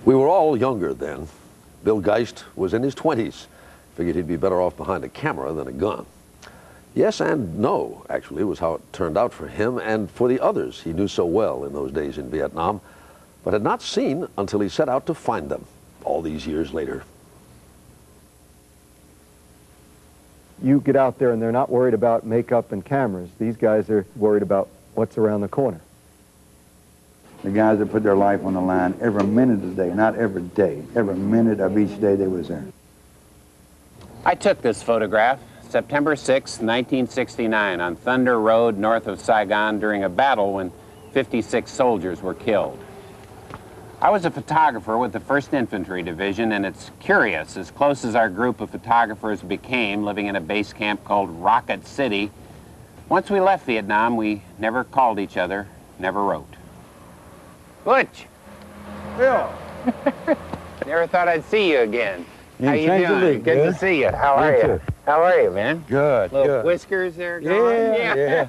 We were all younger then. Bill Geist was in his 20s. Figured he'd be better off behind a camera than a gun. Yes and no, actually, was how it turned out for him and for the others he knew so well in those days in Vietnam, but had not seen until he set out to find them all these years later. You get out there and they're not worried about makeup and cameras. These guys are worried about what's around the corner. The guys that put their life on the line every minute of the day, not every day, every minute of each day they was there. I took this photograph September 6, 1969, on Thunder Road north of Saigon during a battle when 56 soldiers were killed. I was a photographer with the 1st Infantry Division, and it's curious, as close as our group of photographers became living in a base camp called Rocket City, once we left Vietnam, we never called each other, never wrote. Butch! Bill! Never thought I'd see you again. How you thanks doing? to me, Good to see you. How are you? How are you, man? Good, Little good. whiskers there going? Yeah.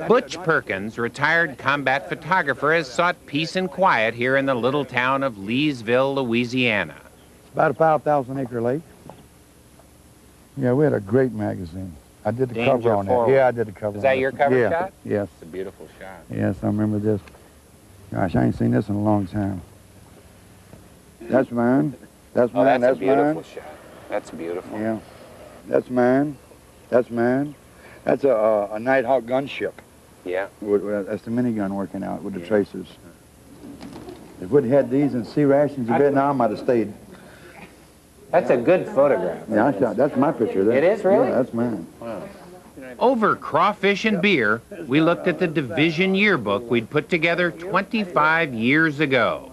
Butch Perkins, retired combat photographer, has sought peace and quiet here in the little town of Leesville, Louisiana. About a 5,000 acre lake. Yeah, we had a great magazine. I did the Danger cover on Forward. that. Yeah, I did the cover. Is that on your cover yeah. shot? Yes. It's a beautiful shot. Yes, I remember this. Gosh, I ain't seen this in a long time. That's mine. That's Oh, mine. that's a beautiful mine. shot. That's beautiful. Yeah. That's mine. That's mine. That's a Nighthawk gunship. Yeah. That's the minigun working out with the tracers. If we'd had these and sea rations in Vietnam, I'd have stayed. That's a good photograph. Yeah, that's my picture there. It is, really? Yeah, that's mine. Wow. Over crawfish and beer, we looked at the division yearbook we'd put together 25 years ago.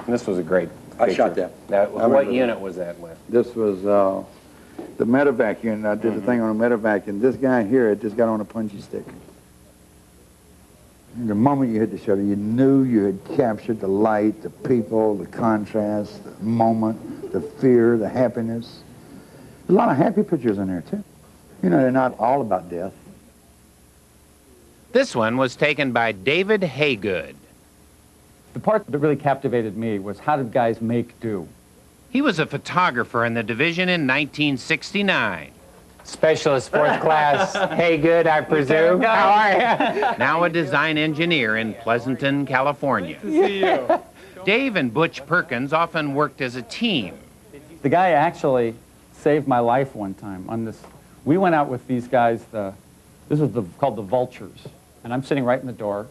This was a great picture. I shot that. What unit was that with? This was the medevac unit. I did the thing on a medevac, and this guy here had just got on a punji stick. And the moment you hit the shutter, you knew you had captured the light, the people, the contrast, the moment, the fear, the happiness. There's a lot of happy pictures in there, too. You know, they're not all about death. This one was taken by David Haygood. The part that really captivated me was how did guys make do? He was a photographer in the division in 1969. Specialist 4th class. Hey, good, I presume. How are you? Now a design engineer in Pleasanton, California. Dave and Butch Perkins often worked as a team. The guy actually saved my life one time on this. We went out with these guys, this was called the Vultures, and I'm sitting right in the door.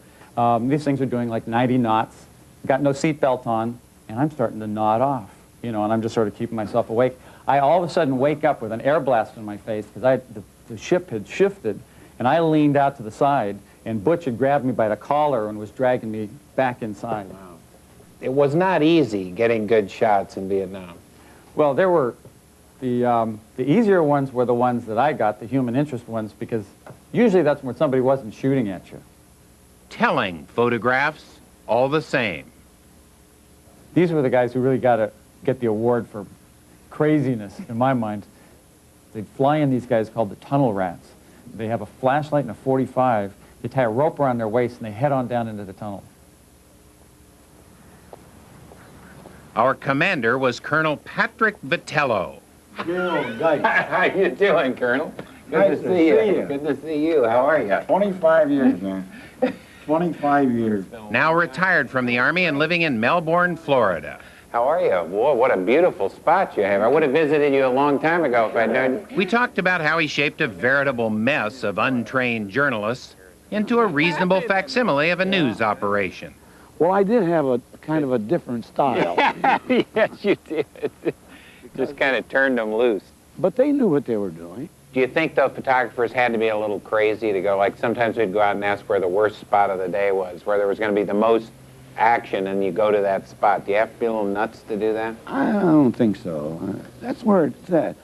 These things are doing like 90 knots, got no seatbelt on, and I'm starting to nod off, you know, and I'm just sort of keeping myself awake. I all of a sudden wake up with an air blast in my face because the ship had shifted, and I leaned out to the side, and Butch had grabbed me by the collar and was dragging me back inside. Wow. It was not easy getting good shots in Vietnam. Well, there were the easier ones were the ones that I got, the human interest ones, because usually that's when somebody wasn't shooting at you. Telling photographs, all the same. These were the guys who really got to get the award for craziness, in my mind. They fly in these guys called the tunnel rats. They have a flashlight and a .45. They tie a rope around their waist and they head on down into the tunnel. Our commander was Colonel Patrick Vitello. How you doing, Colonel? Good to see you. Good to see you. How are you? 25 years, man. 25 years. Now retired from the Army and living in Melbourne, Florida. How are you? Whoa, what a beautiful spot you have. I would have visited you a long time ago if I'd known. We talked about how he shaped a veritable mess of untrained journalists into a reasonable facsimile of a news operation. Well, I did have a kind of a different style. Yes, you did. Just kind of turned them loose. But they knew what they were doing. Do you think the photographers had to be a little crazy to go, like sometimes we'd go out and ask where the worst spot of the day was, where there was going to be the most action, and you go to that spot. Do you have to be a little nuts to do that? I don't think so. That's where it's at.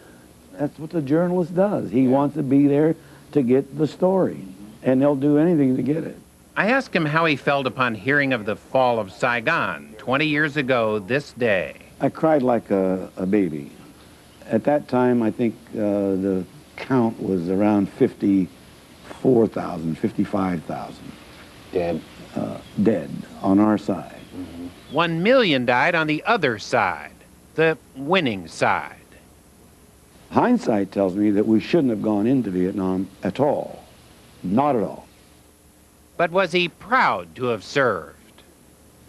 That's what the journalist does. He wants to be there to get the story, and they'll do anything to get it. I asked him how he felt upon hearing of the fall of Saigon 20 years ago this day. I cried like a baby. At that time, I think the count was around 54,000, 55,000. Dead. Dead on our side. Mm-hmm. 1 million died on the other side, the winning side. Hindsight tells me that we shouldn't have gone into Vietnam at all. Not at all. But was he proud to have served?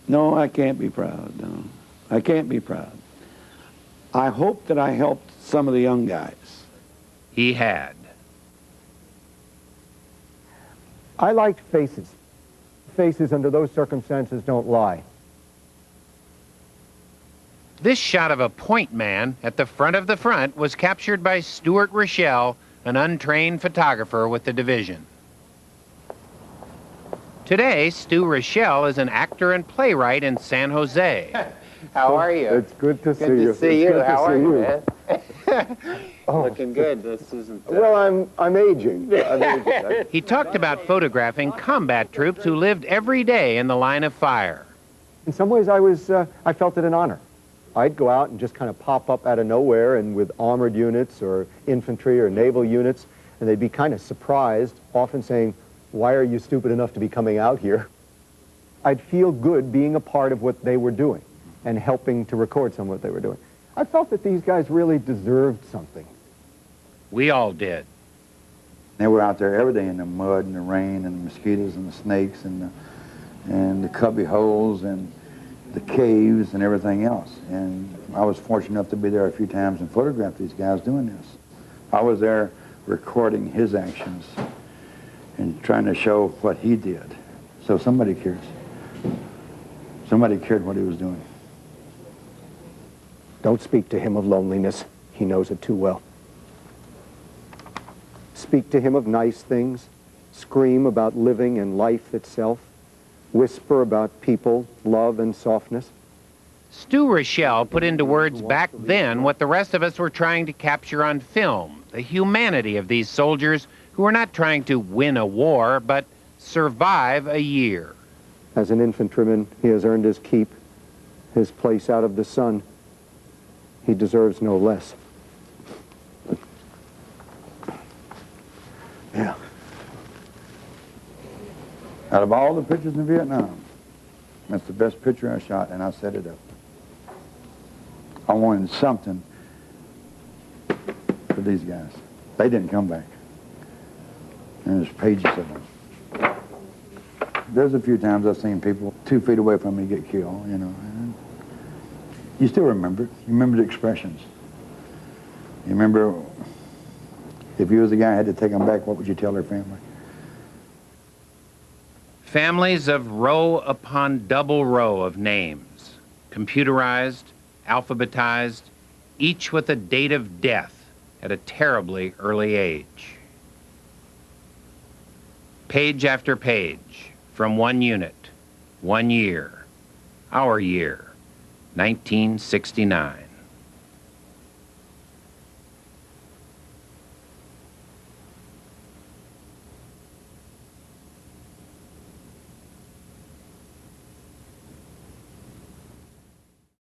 No, I can't be proud, no. I can't be proud. I hope that I helped some of the young guys. He had. I liked faces. Faces under those circumstances don't lie. This shot of a point man at the front of the front was captured by Stuart Rochelle, an untrained photographer with the division. Today, Stu Rochelle is an actor and playwright in San Jose. How are you? It's good to see Good you. to see you. It's good to How are see you, you. man? Looking good. This isn't... Well, I'm aging. I'm aging. He talked about photographing combat troops who lived every day in the line of fire. In some ways, I felt it an honor. I'd go out and just kind of pop up out of nowhere and with armored units or infantry or naval units, and they'd be kind of surprised, often saying, "Why are you stupid enough to be coming out here?" I'd feel good being a part of what they were doing and helping to record some of what they were doing. I felt that these guys really deserved something. We all did. They were out there every day in the mud and the rain and the mosquitoes and the snakes and the cubby holes and the caves and everything else. And I was fortunate enough to be there a few times and photograph these guys doing this. I was there recording his actions and trying to show what he did. So somebody cares. Somebody cared what he was doing. Don't speak to him of loneliness. He knows it too well. Speak to him of nice things. Scream about living and life itself. Whisper about people, love, and softness. Stu Rochelle put into words back then what the rest of us were trying to capture on film, the humanity of these soldiers who were not trying to win a war, but survive a year. As an infantryman, he has earned his keep, his place out of the sun. He deserves no less. Yeah. Out of all the pictures in Vietnam, that's the best picture I shot, and I set it up. I wanted something for these guys. They didn't come back. And there's pages of them. There's a few times I've seen people 2 feet away from me get killed, you know. And you still remember it. You remember the expressions. You remember if you was the guy who had to take them back, what would you tell their family? Families of row upon double row of names, computerized, alphabetized, each with a date of death at a terribly early age. Page after page, from one unit, 1 year, our year, 1969.